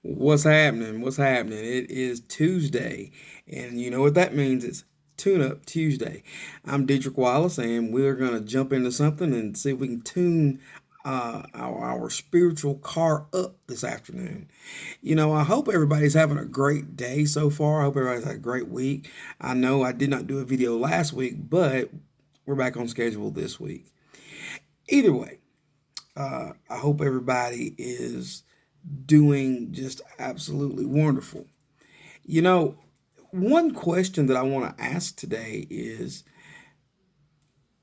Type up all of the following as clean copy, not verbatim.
What's happening? What's happening? It is Tuesday, and you know what that means. It's Tune Up Tuesday. I'm Dietrich Wallace, and we're going to jump into something and see if we can tune our spiritual car up this afternoon. I hope everybody's having a great day so far. I hope everybody's had a great week. I know I did not do a video last week, but we're back on schedule this week. Either way, I hope everybody is doing just absolutely wonderful. You know, One question that I want to ask today is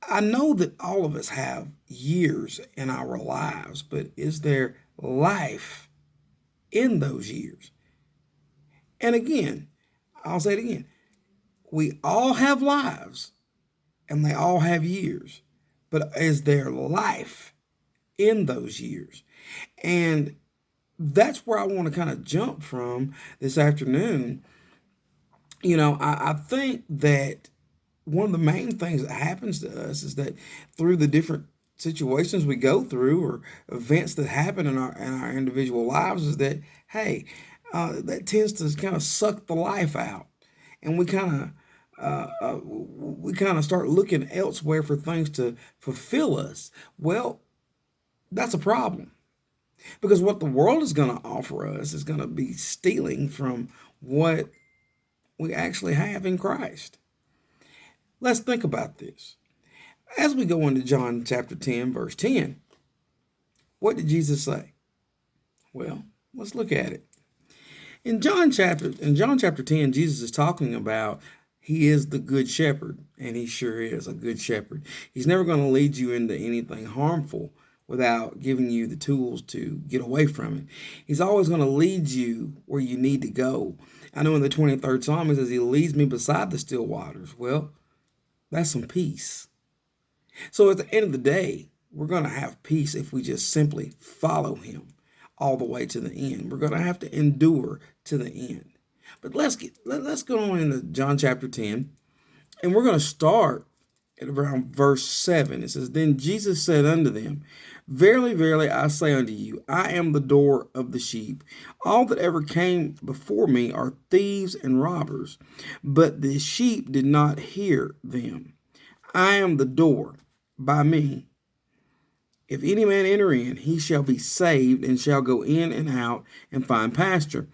I know that all of us have years in our lives, but is there life in those years? And again, I'll say it again. We all have lives and they all have years, but is there life in those years? And that's where I want to kind of jump from this afternoon. I think that one of the main things that happens to us is that through the different situations we go through or events that happen in our individual lives is that, hey, that tends to kind of suck the life out, and we kind of start looking elsewhere for things to fulfill us. Well, that's a problem. Because what the world is going to offer us is going to be stealing from what we actually have in Christ. Let's think about this. As we go into John chapter 10, verse 10, what did Jesus say? Well, let's look at it. In John chapter 10, Jesus is talking about he is the good shepherd, and he sure is a good shepherd. He's never going to lead you into anything harmful without giving you the tools to get away from it. He's always going to lead you where you need to go. I know in the 23rd Psalm it says he leads me beside the still waters. Well, that's some peace. So at the end of the day, we're going to have peace if we just simply follow him all the way to the end. We're going to have to endure to the end. But let's go on into John chapter 10, and we're going to start at around verse 7. It says, Then Jesus said unto them, Verily, verily, I say unto you, I am the door of the sheep. All that ever came before me are thieves and robbers, but the sheep did not hear them. I am the door. By me, if any man enter in, he shall be saved, and shall go in and out and find pasture.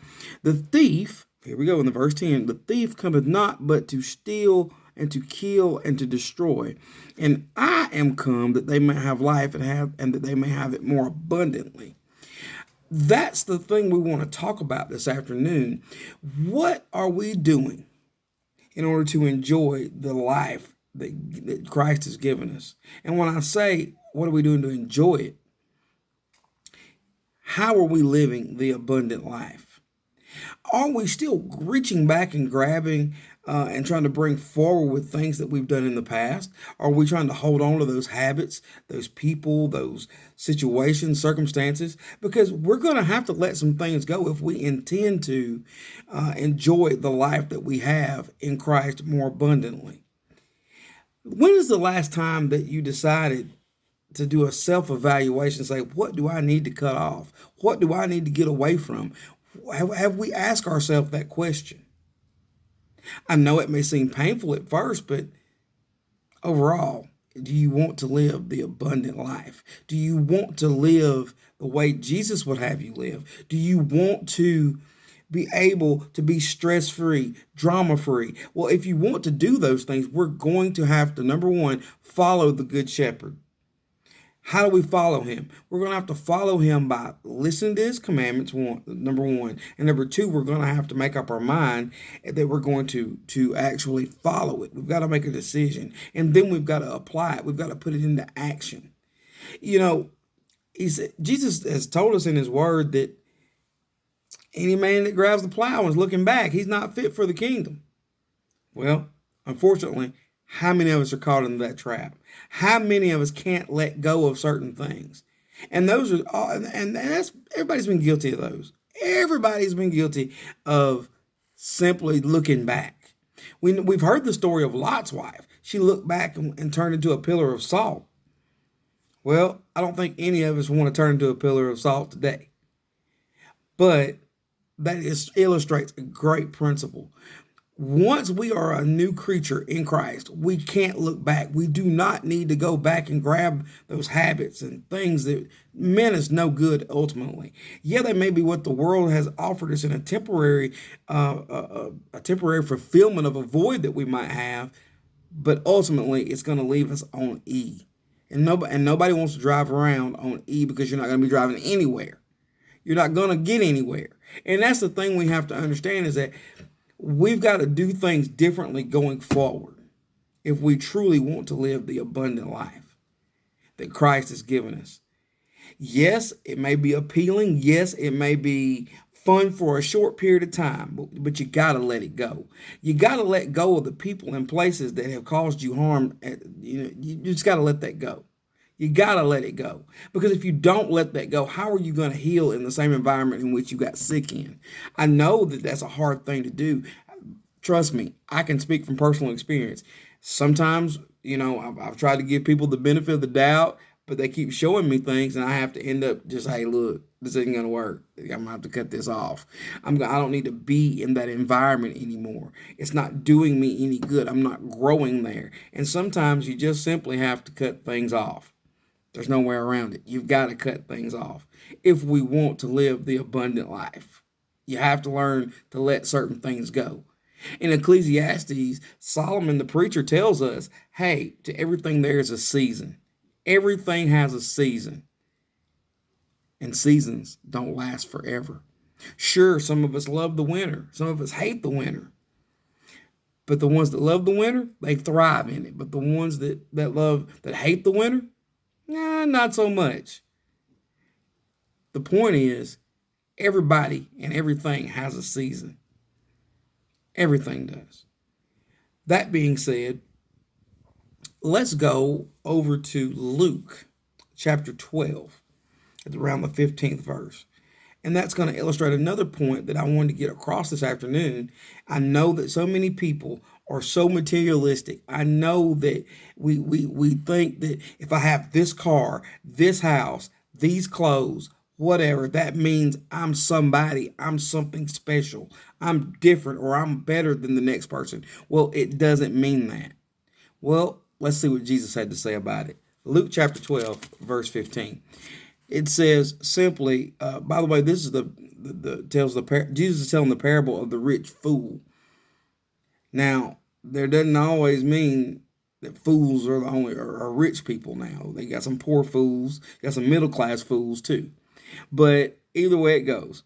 The thief, here we go in the verse 10, the thief cometh not but to steal and to kill and to destroy. And I am come that they may have life and that they may have it more abundantly. That's the thing we want to talk about this afternoon. What are we doing in order to enjoy the life that Christ has given us? And when I say, what are we doing to enjoy it? How are we living the abundant life? Are we still reaching back and grabbing and trying to bring forward with things that we've done in the past? Are we trying to hold on to those habits, those people, those situations, circumstances? Because we're going to have to let some things go if we intend to enjoy the life that we have in Christ more abundantly. When is the last time that you decided to do a self-evaluation and say, what do I need to cut off? What do I need to get away from? Have we asked ourselves that question? I know it may seem painful at first, but overall, do you want to live the abundant life? Do you want to live the way Jesus would have you live? Do you want to be able to be stress-free, drama-free? Well, if you want to do those things, we're going to have to, number one, follow the Good Shepherd. How do we follow him? We're going to have to follow him by listening to his commandments, number one. And number two, we're going to have to make up our mind that we're going to actually follow it. We've got to make a decision. And then we've got to apply it. We've got to put it into action. Jesus has told us in his word that any man that grabs the plow and is looking back, he's not fit for the kingdom. Well, unfortunately, how many of us are caught into that trap? How many of us can't let go of certain things? And those are all, and that's everybody's been guilty of those. Everybody's been guilty of simply looking back. We've heard the story of Lot's wife. She looked back and turned into a pillar of salt. Well, I don't think any of us want to turn into a pillar of salt today. But illustrates a great principle. Once we are a new creature in Christ, we can't look back. We do not need to go back and grab those habits and things that meant us no good ultimately. Yeah, they may be what the world has offered us in a temporary fulfillment of a void that we might have, but ultimately it's going to leave us on E. And nobody wants to drive around on E because you're not going to be driving anywhere. You're not going to get anywhere. And that's the thing we have to understand, is that we've got to do things differently going forward if we truly want to live the abundant life that Christ has given us. Yes, it may be appealing. Yes, it may be fun for a short period of time, but you got to let it go. You got to let go of the people and places that have caused you harm. You just got to let that go. You got to let it go. Because if you don't let that go, how are you going to heal in the same environment in which you got sick in? I know that that's a hard thing to do. Trust me, I can speak from personal experience. Sometimes, I've tried to give people the benefit of the doubt, but they keep showing me things, and I have to end up just, hey, look, this isn't going to work. I'm going to have to cut this off. I don't need to be in that environment anymore. It's not doing me any good. I'm not growing there. And sometimes you just simply have to cut things off. There's no way around it. You've got to cut things off if we want to live the abundant life. You have to learn to let certain things go. In Ecclesiastes, Solomon the preacher tells us, hey, to everything there is a season. Everything has a season. And seasons don't last forever. Sure, some of us love the winter. Some of us hate the winter. But the ones that love the winter, they thrive in it. But the ones that hate the winter, not so much. The point is, everybody and everything has a season. Everything does. That being said, let's go over to Luke chapter 12, at around the 15th verse. And that's going to illustrate another point that I wanted to get across this afternoon. I know that so many people are so materialistic. I know that we think that if I have this car, this house, these clothes, whatever, that means I'm somebody, I'm something special, I'm different, or I'm better than the next person. Well, it doesn't mean that. Well, let's see what Jesus had to say about it. Luke chapter 12, verse 15. It says simply, by the way, this is Jesus is telling the parable of the rich fool. Now, there doesn't always mean that fools are the only are rich people now. They got some poor fools, got some middle class fools too. But either way it goes.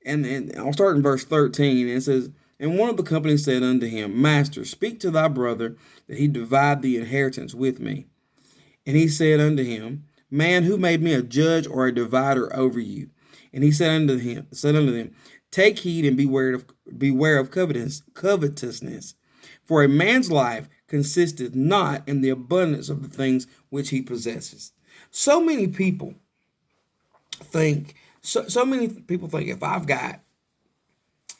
And I'll start in verse 13. And it says, and one of the company said unto him, Master, speak to thy brother that he divide the inheritance with me. And he said unto him, Man, who made me a judge or a divider over you? And he said unto them, Take heed and beware of covetousness. For a man's life consisteth not in the abundance of the things which he possesses. So many people think if I got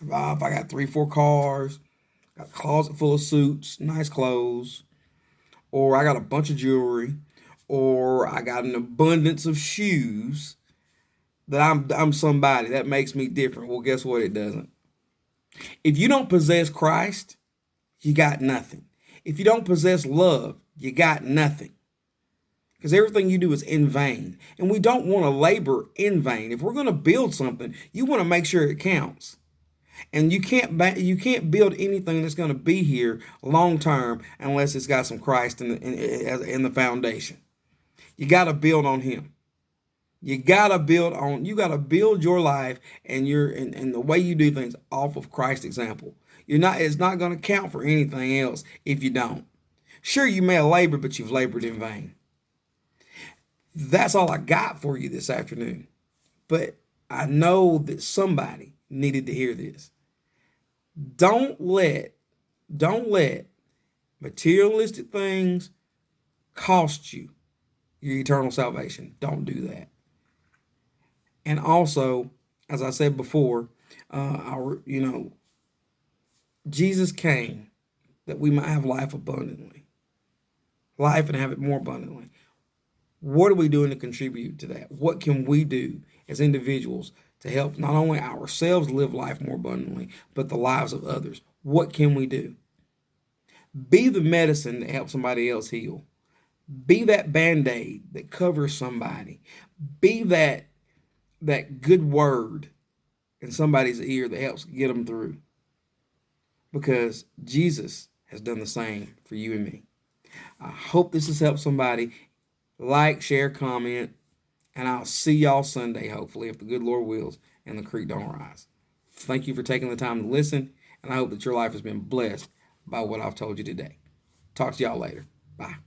3-4 cars, got a closet full of suits, nice clothes, or I got a bunch of jewelry, or I got an abundance of shoes, that I'm somebody. That makes me different. Well, guess what? It doesn't. If you don't possess Christ, you got nothing. If you don't possess love, you got nothing. Because everything you do is in vain. And we don't want to labor in vain. If we're going to build something, you want to make sure it counts. And you can't build anything that's going to be here long term unless it's got some Christ in the foundation. You got to build on him. You got to build your life and the way you do things off of Christ's example. It's not going to count for anything else if you don't. Sure, you may have labored, but you've labored in vain. That's all I got for you this afternoon. But I know that somebody needed to hear this. Don't let materialistic things cost you your eternal salvation. Don't do that. And also, as I said before, Jesus came that we might have life abundantly. Life and have it more abundantly. What are we doing to contribute to that? What can we do as individuals to help not only ourselves live life more abundantly, but the lives of others. What can we do? Be the medicine that helps somebody else heal. Be that band-aid that covers somebody. Be that good word in somebody's ear that helps get them through. Because Jesus has done the same for you and me. I hope this has helped somebody. Like, share, comment, and I'll see y'all Sunday, hopefully, if the good Lord wills and the creek don't rise. Thank you for taking the time to listen, and I hope that your life has been blessed by what I've told you today. Talk to y'all later. Bye.